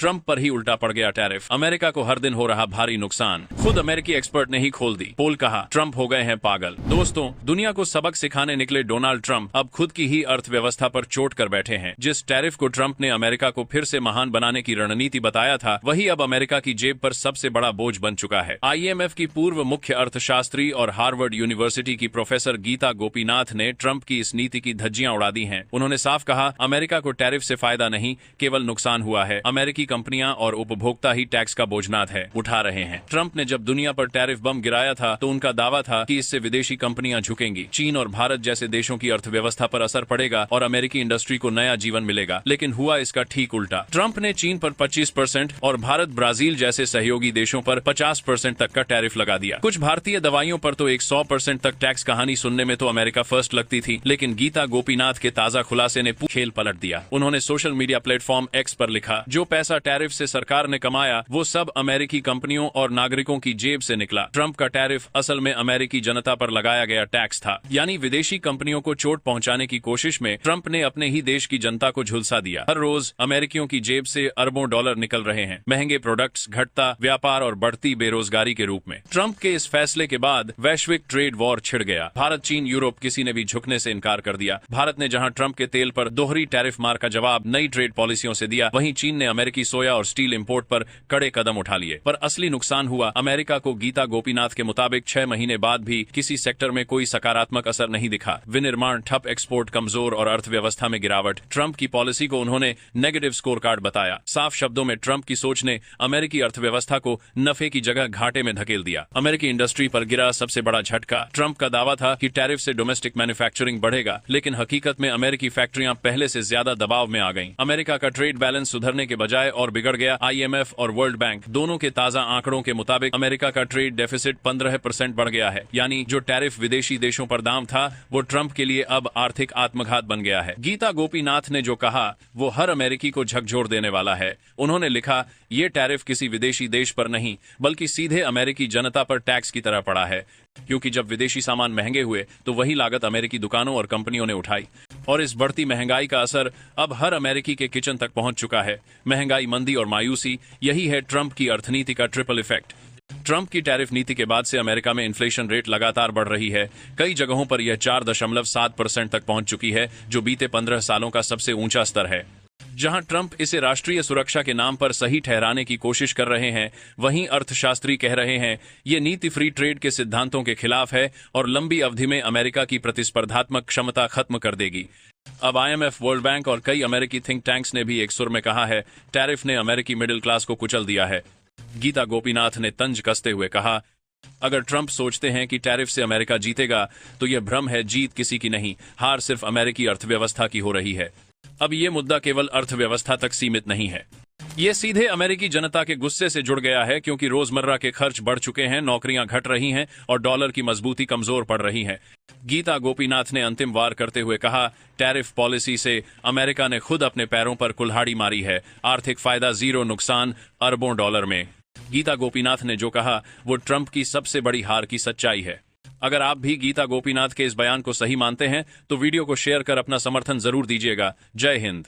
Trump पर ही उल्टा पड़ गया टैरिफ। अमेरिका को हर दिन हो रहा भारी नुकसान। खुद अमेरिकी एक्सपर्ट ने ही खोल दी पोल। कहा ट्रंप हो गए हैं पागल। दोस्तों, दुनिया को सबक सिखाने निकले डोनाल्ड ट्रंप अब खुद की ही अर्थव्यवस्था पर चोट कर बैठे हैं। जिस टैरिफ को ट्रंप ने अमेरिका को फिर से महान बनाने की रणनीति बताया था, वही अब अमेरिका की जेब पर सबसे बड़ा बोझ बन चुका है। IMF की पूर्व मुख्य अर्थशास्त्री और हार्वर्ड यूनिवर्सिटी की प्रोफेसर गीता गोपीनाथ ने ट्रंप की इस नीति की धज्जियां उड़ा दी हैं। उन्होंने साफ कहा, अमेरिका को टैरिफ से फायदा नहीं, केवल नुकसान हुआ है। अमेरिकी कंपनियां और उपभोक्ता ही टैक्स का बोझनाद है उठा रहे हैं। ट्रंप ने जब दुनिया पर टैरिफ बम गिराया था तो उनका दावा था कि इससे विदेशी कंपनियां झुकेंगी, चीन और भारत जैसे देशों की अर्थव्यवस्था पर असर पड़ेगा और अमेरिकी इंडस्ट्री को नया जीवन मिलेगा। लेकिन हुआ इसका ठीक उल्टा। ट्रंप ने चीन पर 25% और भारत ब्राजील जैसे सहयोगी देशों पर 50% तक का टैरिफ लगा दिया। कुछ भारतीय दवाइयों पर तो 100% तक टैक्स। कहानी सुनने में तो अमेरिका फर्स्ट लगती थी, लेकिन गीता गोपीनाथ के ताजा खुलासे ने खेल पलट दिया। उन्होंने सोशल मीडिया प्लेटफॉर्म एक्स पर लिखा, जो पैसा टैरिफ से सरकार ने कमाया वो सब अमेरिकी कंपनियों और नागरिकों की जेब से निकला। ट्रंप का टैरिफ असल में अमेरिकी जनता पर लगाया गया टैक्स था। यानी विदेशी कंपनियों को चोट पहुंचाने की कोशिश में ट्रंप ने अपने ही देश की जनता को झुलसा दिया। हर रोज अमेरिकियों की जेब से अरबों डॉलर निकल रहे हैं, महंगे प्रोडक्ट्स, घटता व्यापार और बढ़ती बेरोजगारी के रूप में। ट्रंप के इस फैसले के बाद वैश्विक ट्रेड वॉर छिड़ गया। भारत, चीन, यूरोप किसी ने भी झुकने से इनकार कर दिया। भारत ने जहां ट्रंप के तेल पर दोहरी टैरिफ मार का जवाब नई ट्रेड पॉलिसियों से दिया, वहीं चीन ने अमेरिकी सोया और स्टील इंपोर्ट पर कड़े कदम उठा लिए। पर असली नुकसान हुआ अमेरिका को। गीता गोपीनाथ के मुताबिक 6 महीने बाद भी किसी सेक्टर में कोई सकारात्मक असर नहीं दिखा। विनिर्माण ठप, एक्सपोर्ट कमजोर और अर्थव्यवस्था में गिरावट। ट्रंप की पॉलिसी को उन्होंने नेगेटिव स्कोर कार्ड बताया। साफ शब्दों में ट्रंप की सोच ने अमेरिकी अर्थव्यवस्था को नफे की जगह घाटे में धकेल दिया। अमेरिकी इंडस्ट्री पर गिरा सबसे बड़ा झटका। ट्रंप का दावा था कि टैरिफ से डोमेस्टिक मैन्युफैक्चरिंग बढ़ेगा, लेकिन हकीकत में अमेरिकी फैक्ट्रियां पहले से ज्यादा दबाव में आ गईं। अमेरिका का ट्रेड बैलेंस सुधरने के बजाय और बिगड़ गया। IMF और वर्ल्ड बैंक दोनों के ताजा आंकड़ों के मुताबिक अमेरिका का ट्रेड डेफिसिट 15% बढ़ गया है। यानी जो टैरिफ विदेशी देशों पर दाम था, वो ट्रंप के लिए अब आर्थिक आत्मघात बन गया है। गीता गोपीनाथ ने जो कहा वो हर अमेरिकी को झकझोर देने वाला है। उन्होंने लिखा, ये टैरिफ किसी विदेशी देश पर नहीं बल्कि सीधे अमेरिकी जनता पर टैक्स की तरह पड़ा है, क्योंकि जब विदेशी सामान महंगे हुए तो वही लागत अमेरिकी दुकानों और कंपनियों ने उठाई। और इस बढ़ती महंगाई का असर अब हर अमेरिकी के किचन तक पहुंच चुका है। महंगाई, मंदी और मायूसी, यही है ट्रंप की अर्थनीति का ट्रिपल इफेक्ट। ट्रंप की टैरिफ नीति के बाद से अमेरिका में इन्फ्लेशन रेट लगातार बढ़ रही है। कई जगहों पर यह 4.7% तक पहुंच चुकी है, जो बीते 15 सालों का सबसे ऊंचा स्तर है। जहां ट्रंप इसे राष्ट्रीय सुरक्षा के नाम पर सही ठहराने की कोशिश कर रहे हैं, वहीं अर्थशास्त्री कह रहे हैं ये नीति फ्री ट्रेड के सिद्धांतों के खिलाफ है और लंबी अवधि में अमेरिका की प्रतिस्पर्धात्मक क्षमता खत्म कर देगी। अब IMF, वर्ल्ड बैंक और कई अमेरिकी थिंक टैंक्स ने भी एक सुर में कहा है, टैरिफ ने अमेरिकी मिडिल क्लास को कुचल दिया है। गीता गोपीनाथ ने तंज कसते हुए कहा, अगर ट्रंप सोचते हैं कि टैरिफ से अमेरिका जीतेगा तो यह भ्रम है। जीत किसी की नहीं, हार सिर्फ अमेरिकी अर्थव्यवस्था की हो रही है। अब ये मुद्दा केवल अर्थव्यवस्था तक सीमित नहीं है, ये सीधे अमेरिकी जनता के गुस्से से जुड़ गया है, क्योंकि रोजमर्रा के खर्च बढ़ चुके हैं, नौकरियां घट रही हैं और डॉलर की मजबूती कमजोर पड़ रही है। गीता गोपीनाथ ने अंतिम वार करते हुए कहा, टैरिफ पॉलिसी से अमेरिका ने खुद अपने पैरों पर कुल्हाड़ी मारी है। आर्थिक फायदा जीरो, नुकसान अरबों डॉलर में। गीता गोपीनाथ ने जो कहा वो ट्रंप की सबसे बड़ी हार की सच्चाई है। अगर आप भी गीता गोपीनाथ के इस बयान को सही मानते हैं तो वीडियो को शेयर कर अपना समर्थन जरूर दीजिएगा। जय हिंद।